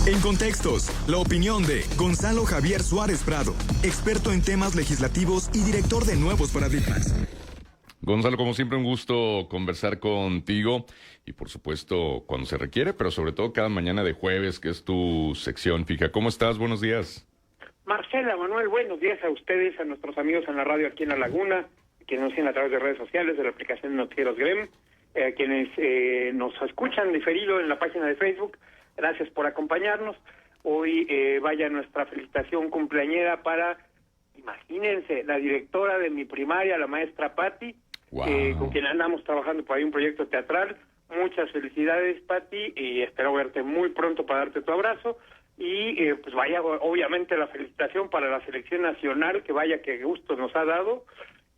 En Contextos, la opinión de Gonzalo Javier Suárez Prado, experto en temas legislativos y director de Nuevos Paradigmas. Gonzalo, como siempre, un gusto conversar contigo y, por supuesto, cuando se requiere, pero sobre todo cada mañana de jueves, que es tu sección fija. ¿Cómo estás? Buenos días. Marcela, Manuel, buenos días a ustedes, a nuestros amigos en la radio aquí en La Laguna, quienes nos siguen a través de redes sociales, de la aplicación de Noticieros Grem, quienes nos escuchan diferido en la página de Facebook. Gracias por acompañarnos. Hoy vaya nuestra felicitación cumpleañera para, imagínense, la directora de mi primaria, la maestra Patti, Wow. con quien andamos trabajando por ahí un proyecto teatral. Muchas felicidades, Patti, y espero verte muy pronto para darte tu abrazo. Y pues vaya, obviamente, la felicitación para la selección nacional, que vaya que gusto nos ha dado.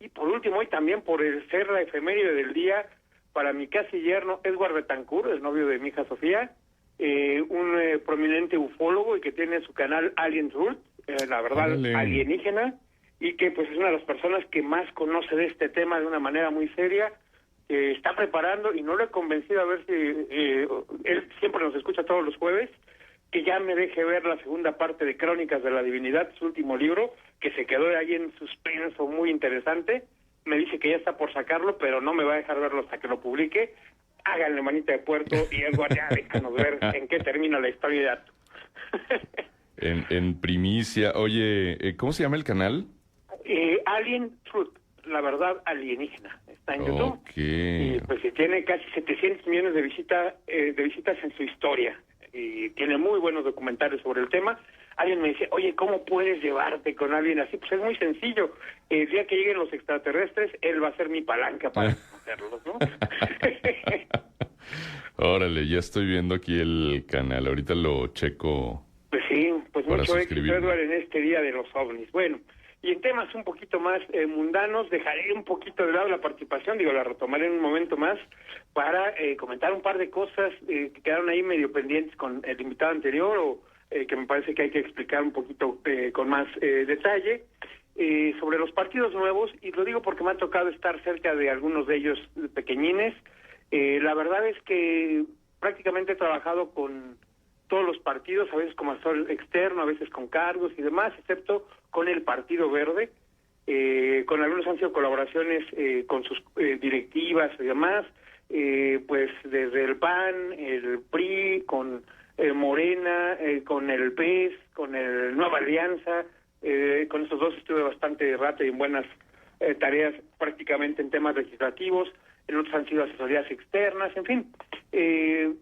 Y por último, hoy también por ser la efeméride del día para mi casi yerno Edward Betancourt, el novio de mi hija Sofía, un prominente ufólogo y que tiene su canal Alien Truth, la verdad, alienígena, y que pues es una de las personas que más conoce de este tema de una manera muy seria. Está preparando, y no lo he convencido, a ver si él siempre nos escucha todos los jueves, que ya me deje ver la segunda parte de Crónicas de la Divinidad, su último libro, que se quedó ahí en suspenso, muy interesante. Me dice que ya está por sacarlo, pero no me va a dejar verlo hasta que lo publique. Háganle manita de puerto y Edward, ya déjanos ver en qué termina la historia de Ato. En primicia, oye, ¿cómo se llama el canal? Alien Truth, la verdad alienígena, está en YouTube. Okay. Y pues tiene casi 700 millones de visitas en su historia. Y tiene muy buenos documentales sobre el tema. Alguien me dice, oye, ¿cómo puedes llevarte con alguien así? Pues es muy sencillo. El día que lleguen los extraterrestres, él va a ser mi palanca para conocerlos, ¿no? Órale, ya estoy viendo aquí el canal. Ahorita lo checo. Pues sí, pues mucho éxito, suscribirme. Edward, en este día de los ovnis. Bueno, y en temas un poquito más mundanos, dejaré un poquito de lado la participación, la retomaré en un momento más, para comentar un par de cosas que quedaron ahí medio pendientes con el invitado anterior, o que me parece que hay que explicar un poquito con más detalle, sobre los partidos nuevos, y lo digo porque me ha tocado estar cerca de algunos de ellos pequeñines. La verdad es que prácticamente he trabajado con todos los partidos, a veces como asesor externo, a veces con cargos y demás, excepto con el Partido Verde. Con algunos han sido colaboraciones con sus directivas y demás, pues desde el PAN, el PRI, con Morena, con el PES, con el Nueva Alianza. Con estos dos estuve bastante rato y en buenas tareas, prácticamente en temas legislativos. En otros han sido asesorías externas, en fin.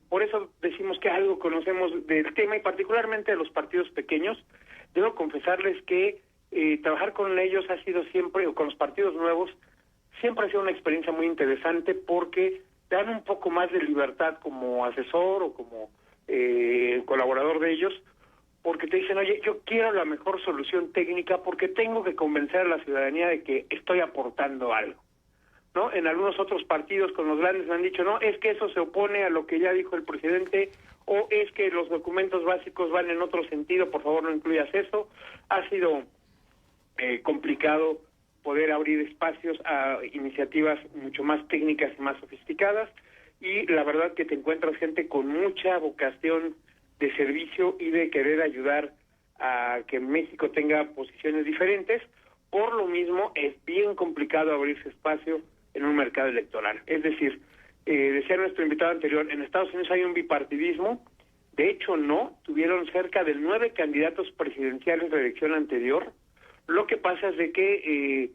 Por eso decimos que algo conocemos del tema, y particularmente de los partidos pequeños. Debo confesarles que trabajar con ellos ha sido siempre, o con los partidos nuevos, siempre ha sido una experiencia muy interesante, porque te dan un poco más de libertad como asesor o como colaborador de ellos, porque te dicen, oye, yo quiero la mejor solución técnica porque tengo que convencer a la ciudadanía de que estoy aportando algo, ¿no? En algunos otros partidos con los grandes me han dicho, no, es que eso se opone a lo que ya dijo el presidente, o es que los documentos básicos van en otro sentido, por favor no incluyas eso. Ha sido complicado poder abrir espacios a iniciativas mucho más técnicas y más sofisticadas, y la verdad que te encuentras gente con mucha vocación de servicio y de querer ayudar a que México tenga posiciones diferentes. Por lo mismo, es bien complicado abrirse espacio en un mercado electoral. Es decir, decía nuestro invitado anterior, en Estados Unidos hay un bipartidismo. De hecho, no, tuvieron cerca de 9 candidatos presidenciales de la elección anterior. Lo que pasa es de que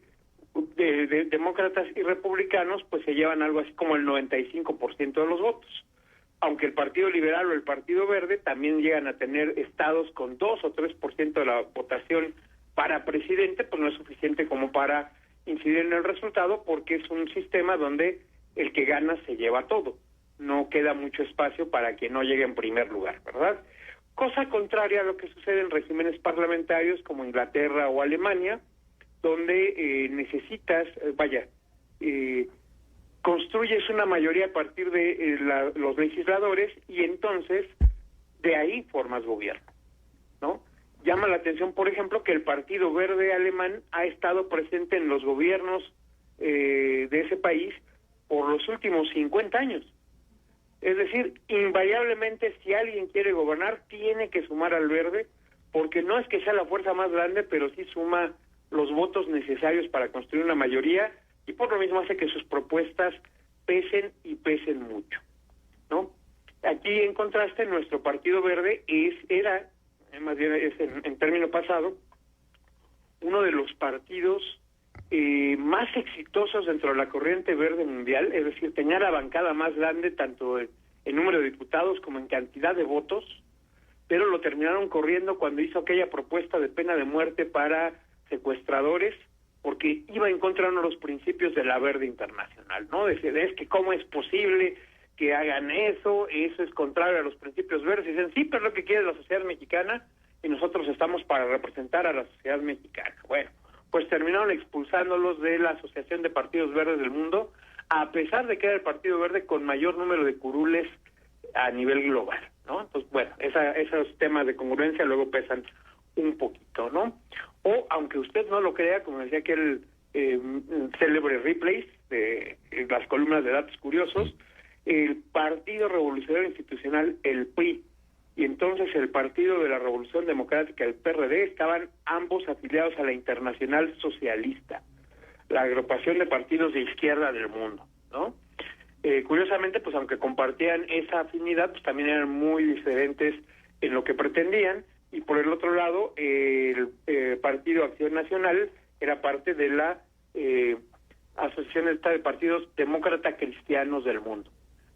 de demócratas y republicanos pues se llevan algo así como el 95% de los votos. Aunque el Partido Liberal o el Partido Verde también llegan a tener estados con 2 o 3% de la votación para presidente, pues no es suficiente como para incidir en el resultado, porque es un sistema donde el que gana se lleva todo. No queda mucho espacio para que no llegue en primer lugar, ¿verdad? Cosa contraria a lo que sucede en regímenes parlamentarios como Inglaterra o Alemania, donde necesitas, construyes una mayoría a partir de los legisladores, y entonces de ahí formas gobierno, ¿no? Llama la atención, por ejemplo, que el Partido Verde alemán ha estado presente en los gobiernos de ese país por los últimos 50 años. Es decir, invariablemente si alguien quiere gobernar, tiene que sumar al Verde, porque no es que sea la fuerza más grande, pero sí suma los votos necesarios para construir una mayoría, y por lo mismo hace que sus propuestas pesen y pesen mucho, ¿no? Aquí, en contraste, nuestro Partido Verde era en término pasado, uno de los partidos más exitosos dentro de la corriente verde mundial, es decir, tenía la bancada más grande tanto en número de diputados como en cantidad de votos, pero lo terminaron corriendo cuando hizo aquella propuesta de pena de muerte para secuestradores, porque iba en contra de uno de los principios de la Verde Internacional, ¿no? Es que cómo es posible que hagan eso es contrario a los principios verdes. Y dicen, sí, pero es lo que quiere la sociedad mexicana y nosotros estamos para representar a la sociedad mexicana. Bueno, pues terminaron expulsándolos de la Asociación de Partidos Verdes del Mundo, a pesar de que era el Partido Verde con mayor número de curules a nivel global, ¿no? Entonces, bueno, esos temas de congruencia luego pesan un poquito, ¿no? O, aunque usted no lo crea, como decía aquel célebre Ripley de las columnas de datos curiosos, el Partido Revolucionario Institucional, el PRI, y entonces el Partido de la Revolución Democrática, el PRD, estaban ambos afiliados a la Internacional Socialista, la agrupación de partidos de izquierda del mundo, ¿no? Curiosamente, pues aunque compartían esa afinidad, pues también eran muy diferentes en lo que pretendían, y por el otro lado, el Partido Acción Nacional era parte de la Asociación de Partidos Demócrata Cristianos del Mundo.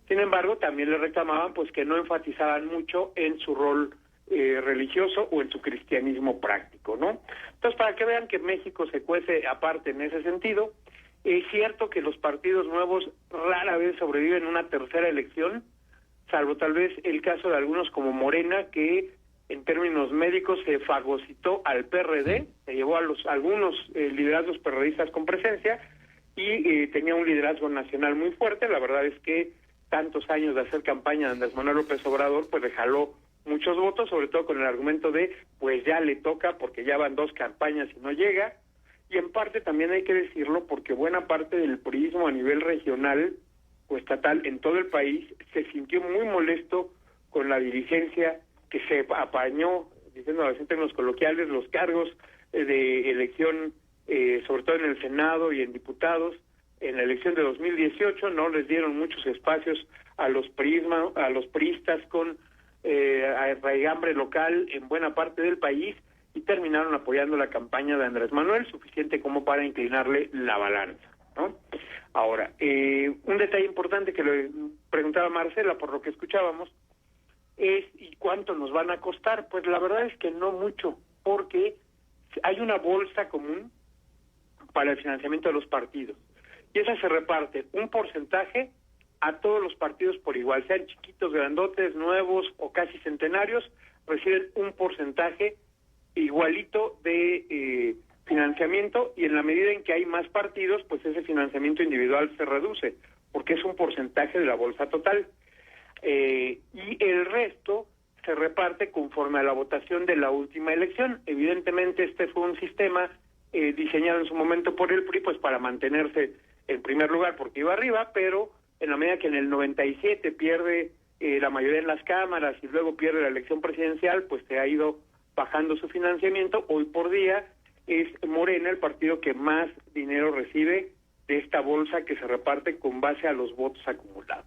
Sin embargo, también le reclamaban pues que no enfatizaban mucho en su rol religioso o en su cristianismo práctico, ¿no? Entonces, para que vean que México se cuece aparte en ese sentido, es cierto que los partidos nuevos rara vez sobreviven una tercera elección, salvo tal vez el caso de algunos como Morena, que en términos médicos se fagocitó al PRD, se llevó a algunos liderazgos perredistas con presencia y tenía un liderazgo nacional muy fuerte. La verdad es que tantos años de hacer campaña de Andrés Manuel López Obrador, pues le jaló muchos votos, sobre todo con el argumento de, pues ya le toca, porque ya van 2 campañas y no llega, y en parte también hay que decirlo, porque buena parte del priismo a nivel regional o estatal en todo el país se sintió muy molesto con la dirigencia que se apañó, diciendo a veces en términos coloquiales, los cargos de elección, sobre todo en el Senado y en diputados. En la elección de 2018 no les dieron muchos espacios a los priistas con arraigambre local en buena parte del país, y terminaron apoyando la campaña de Andrés Manuel, suficiente como para inclinarle la balanza, ¿no? Ahora, un detalle importante que le preguntaba Marcela, por lo que escuchábamos, es ¿y cuánto nos van a costar? Pues la verdad es que no mucho, porque hay una bolsa común para el financiamiento de los partidos, y esa se reparte un porcentaje a todos los partidos por igual, sean chiquitos, grandotes, nuevos o casi centenarios, reciben un porcentaje igualito de financiamiento, y en la medida en que hay más partidos, pues ese financiamiento individual se reduce, porque es un porcentaje de la bolsa total. Y el resto se reparte conforme a la votación de la última elección. Evidentemente este fue un sistema diseñado en su momento por el PRI, pues para mantenerse en primer lugar porque iba arriba, pero en la medida que en el 97 pierde la mayoría en las cámaras y luego pierde la elección presidencial, pues se ha ido bajando su financiamiento. Hoy por día es Morena el partido que más dinero recibe de esta bolsa que se reparte con base a los votos acumulados.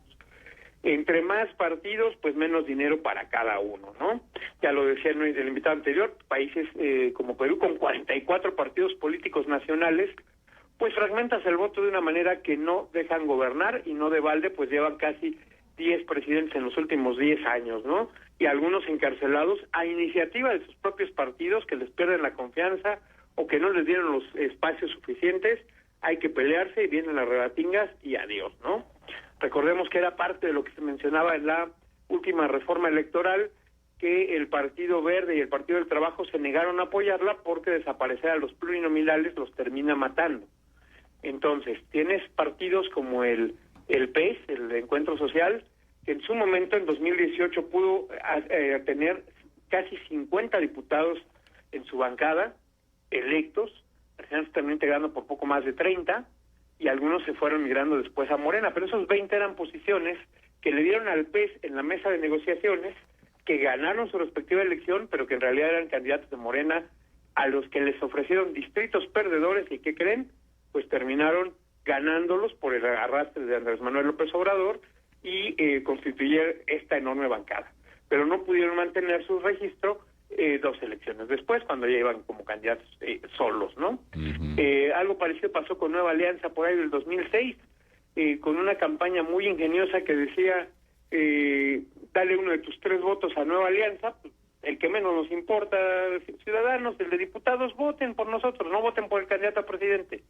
Entre más partidos, pues menos dinero para cada uno, ¿no? Ya lo decía el invitado anterior, países como Perú, con 44 partidos políticos nacionales, pues fragmentas el voto de una manera que no dejan gobernar, y no de balde, pues llevan casi 10 presidentes en los últimos 10 años, ¿no? Y algunos encarcelados a iniciativa de sus propios partidos, que les pierden la confianza o que no les dieron los espacios suficientes. Hay que pelearse y vienen las rebatingas y adiós, ¿no? Recordemos que era parte de lo que se mencionaba en la última reforma electoral, que el Partido Verde y el Partido del Trabajo se negaron a apoyarla porque desaparecer a los plurinominales los termina matando. Entonces, tienes partidos como el PES, el Encuentro Social, que en su momento, en 2018, pudo tener casi 50 diputados en su bancada, electos, al final se terminó integrando por poco más de 30, y algunos se fueron migrando después a Morena, pero esos 20 eran posiciones que le dieron al PES en la mesa de negociaciones, que ganaron su respectiva elección, pero que en realidad eran candidatos de Morena, a los que les ofrecieron distritos perdedores, y ¿qué creen? Pues terminaron ganándolos por el arrastre de Andrés Manuel López Obrador y constituyeron esta enorme bancada. Pero no pudieron mantener su registro 2 elecciones después, cuando ya iban como candidatos solos, ¿no? Algo parecido pasó con Nueva Alianza por ahí del 2006, con una campaña muy ingeniosa que decía, dale uno de tus 3 votos a Nueva Alianza, pues, el que menos nos importa, ciudadanos, el de diputados, voten por nosotros, no voten por el candidato a presidente,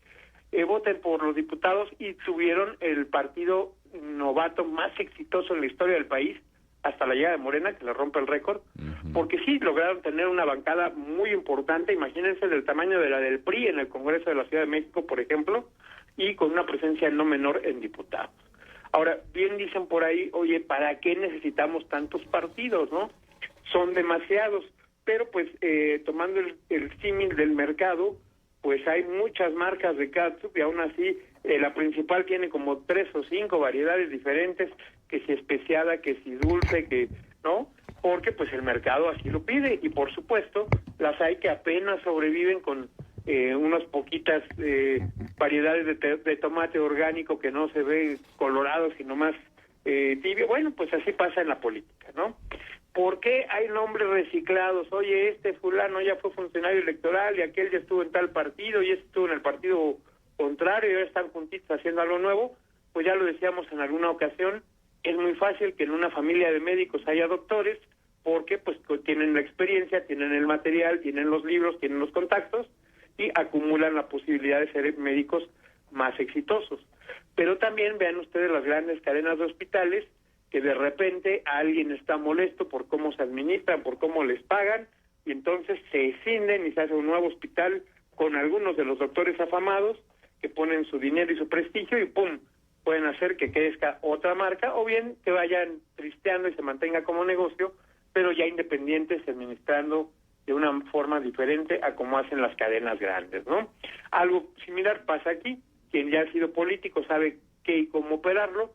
voten por los diputados, y tuvieron el partido novato más exitoso en la historia del país, hasta la llegada de Morena, que le rompe el récord, porque sí lograron tener una bancada muy importante, imagínense del tamaño de la del PRI en el Congreso de la Ciudad de México, por ejemplo, y con una presencia no menor en diputados. Ahora, bien dicen por ahí, oye, ¿para qué necesitamos tantos partidos, no? Son demasiados, pero pues tomando el símil del mercado, pues hay muchas marcas de catsup y aún así la principal tiene como 3 o 5 variedades diferentes, que si especiada, que si dulce, que no, porque pues el mercado así lo pide, y por supuesto las hay que apenas sobreviven con unas poquitas variedades de tomate orgánico que no se ve colorado sino más tibio. Bueno, pues así pasa en la política, ¿no? ¿Por qué hay nombres reciclados? Oye, este fulano ya fue funcionario electoral y aquel ya estuvo en tal partido y este estuvo en el partido contrario y ahora están juntitos haciendo algo nuevo. Pues ya lo decíamos en alguna ocasión, es muy fácil que en una familia de médicos haya doctores, porque pues tienen la experiencia, tienen el material, tienen los libros, tienen los contactos y acumulan la posibilidad de ser médicos más exitosos. Pero también vean ustedes las grandes cadenas de hospitales, que de repente alguien está molesto por cómo se administran, por cómo les pagan, y entonces se escinden y se hace un nuevo hospital con algunos de los doctores afamados que ponen su dinero y su prestigio y ¡pum!, pueden hacer que crezca otra marca, o bien que vayan tristeando y se mantenga como negocio, pero ya independientes, administrando de una forma diferente a como hacen las cadenas grandes, ¿no? Algo similar pasa aquí. Quien ya ha sido político sabe qué y cómo operarlo.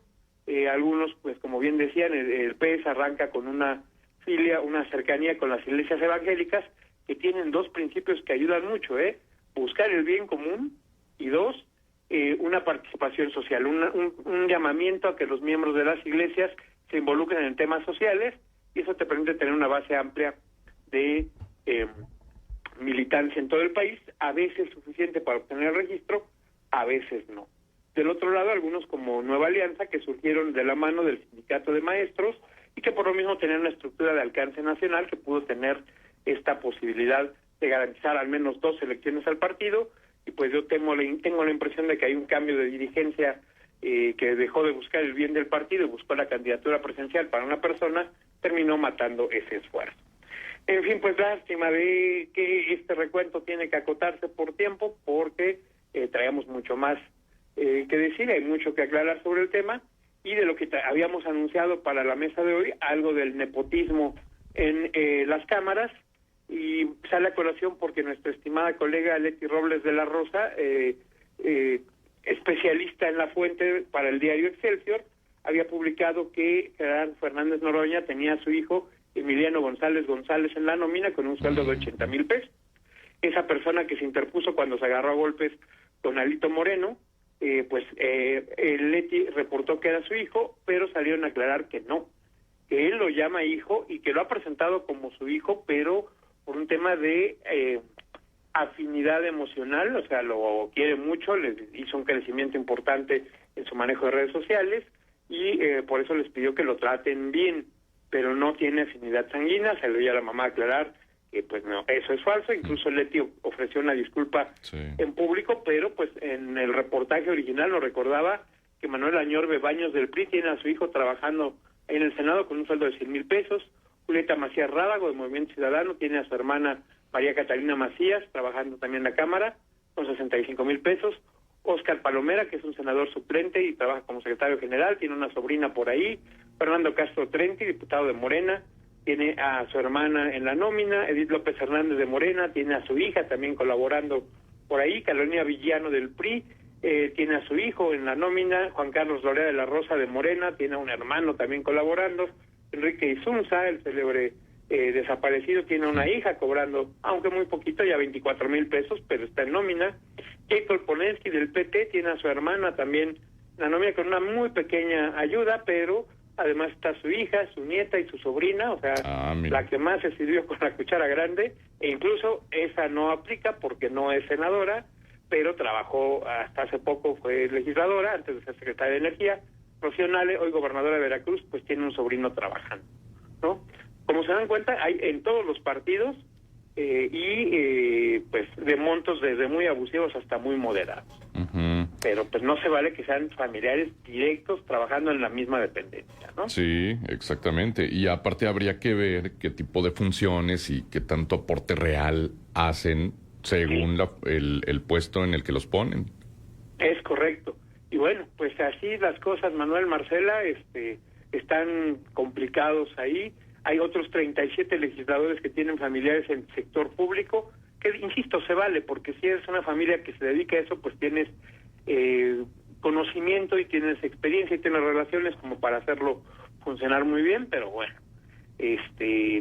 Algunos, pues como bien decían, el PES arranca con una filia, una cercanía con las iglesias evangélicas, que tienen 2 principios que ayudan mucho, buscar el bien común, y 2, una participación social, un llamamiento a que los miembros de las iglesias se involucren en temas sociales, y eso te permite tener una base amplia de militancia en todo el país, a veces suficiente para obtener el registro, a veces no. Del otro lado, algunos como Nueva Alianza, que surgieron de la mano del sindicato de maestros y que por lo mismo tenían una estructura de alcance nacional que pudo tener esta posibilidad de garantizar al menos 2 elecciones al partido, y pues yo tengo la impresión de que hay un cambio de dirigencia que dejó de buscar el bien del partido y buscó la candidatura presidencial para una persona, terminó matando ese esfuerzo. En fin, pues lástima de que este recuento tiene que acotarse por tiempo, porque traemos mucho más que decir, hay mucho que aclarar sobre el tema, y de lo que habíamos anunciado para la mesa de hoy, algo del nepotismo en las cámaras, y sale a colación porque nuestra estimada colega Leti Robles de la Rosa, especialista en la fuente para el diario Excelsior, había publicado que Gerardo Fernández Noroña tenía a su hijo Emiliano González en la nómina con un sueldo de 80,000 pesos. Esa persona que se interpuso cuando se agarró a golpes con Alito Moreno, Leti reportó que era su hijo, pero salieron a aclarar que no, que él lo llama hijo y que lo ha presentado como su hijo, pero por un tema de afinidad emocional, o sea, lo quiere mucho, les hizo un crecimiento importante en su manejo de redes sociales y por eso les pidió que lo traten bien, pero no tiene afinidad sanguínea. Se le dio a la mamá a aclarar que pues no, eso es falso. Incluso Leti ofreció una disculpa en público, pero pues en el reportaje original nos recordaba que Manuel Añorbe Baños del PRI tiene a su hijo trabajando en el Senado con un sueldo de 100,000 pesos. Julieta Macías Rábago, de Movimiento Ciudadano, tiene a su hermana María Catalina Macías trabajando también en la Cámara con 65,000 pesos. Óscar Palomera, que es un senador suplente y trabaja como secretario general, tiene una sobrina por ahí. Fernando Castro Trenti, diputado de Morena, tiene a su hermana en la nómina. Edith López Hernández de Morena tiene a su hija también colaborando por ahí. Carolina Villano del PRI tiene a su hijo en la nómina, Juan Carlos Lorea de la Rosa de Morena, tiene a un hermano también colaborando, Enrique Isunza, el célebre desaparecido, tiene una hija cobrando, aunque muy poquito, ya 24,000 pesos, pero está en nómina. Keiko Polensky del PT tiene a su hermana también en la nómina con una muy pequeña ayuda, pero además está su hija, su nieta y su sobrina, o sea, la que más se sirvió con la cuchara grande, e incluso esa no aplica porque no es senadora, pero trabajó hasta hace poco, fue legisladora, antes de ser secretaria de Energía. Rocío Nale, hoy gobernadora de Veracruz, pues tiene un sobrino trabajando, ¿no? Como se dan cuenta, hay en todos los partidos pues de montos desde muy abusivos hasta muy moderados. Uh-huh. Pero pues no se vale que sean familiares directos trabajando en la misma dependencia, ¿no? Sí, exactamente. Y aparte habría que ver qué tipo de funciones y qué tanto aporte real hacen según el puesto en el que los ponen. Es correcto. Y bueno, pues así las cosas, Manuel, Marcela, están complicados ahí. Hay otros 37 legisladores que tienen familiares en el sector público, que, insisto, se vale, porque si eres una familia que se dedica a eso, pues tienes conocimiento y tienes experiencia y tienes relaciones como para hacerlo funcionar muy bien, pero bueno,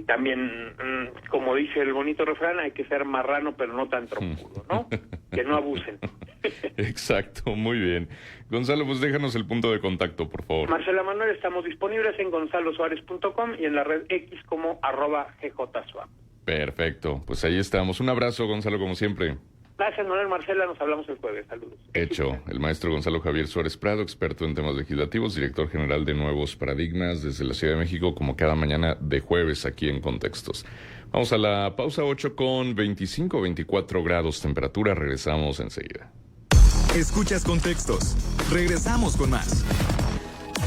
también, como dice el bonito refrán, hay que ser marrano, pero no tan trompudo, ¿no? Que no abusen. Exacto, muy bien. Gonzalo, pues déjanos el punto de contacto, por favor. Marcela Manuel, estamos disponibles en gonzalosuárez.com y en la red X como @GJSwap. Perfecto, pues ahí estamos. Un abrazo, Gonzalo, como siempre. Gracias, Manuel, Marcela, nos hablamos el jueves. Saludos. Hecho. El maestro Gonzalo Javier Suárez Prado, experto en temas legislativos, director general de Nuevos Paradigmas desde la Ciudad de México, como cada mañana de jueves aquí en Contextos. Vamos a la pausa, 8:25, 24 grados temperatura. Regresamos enseguida. Escuchas Contextos. Regresamos con más.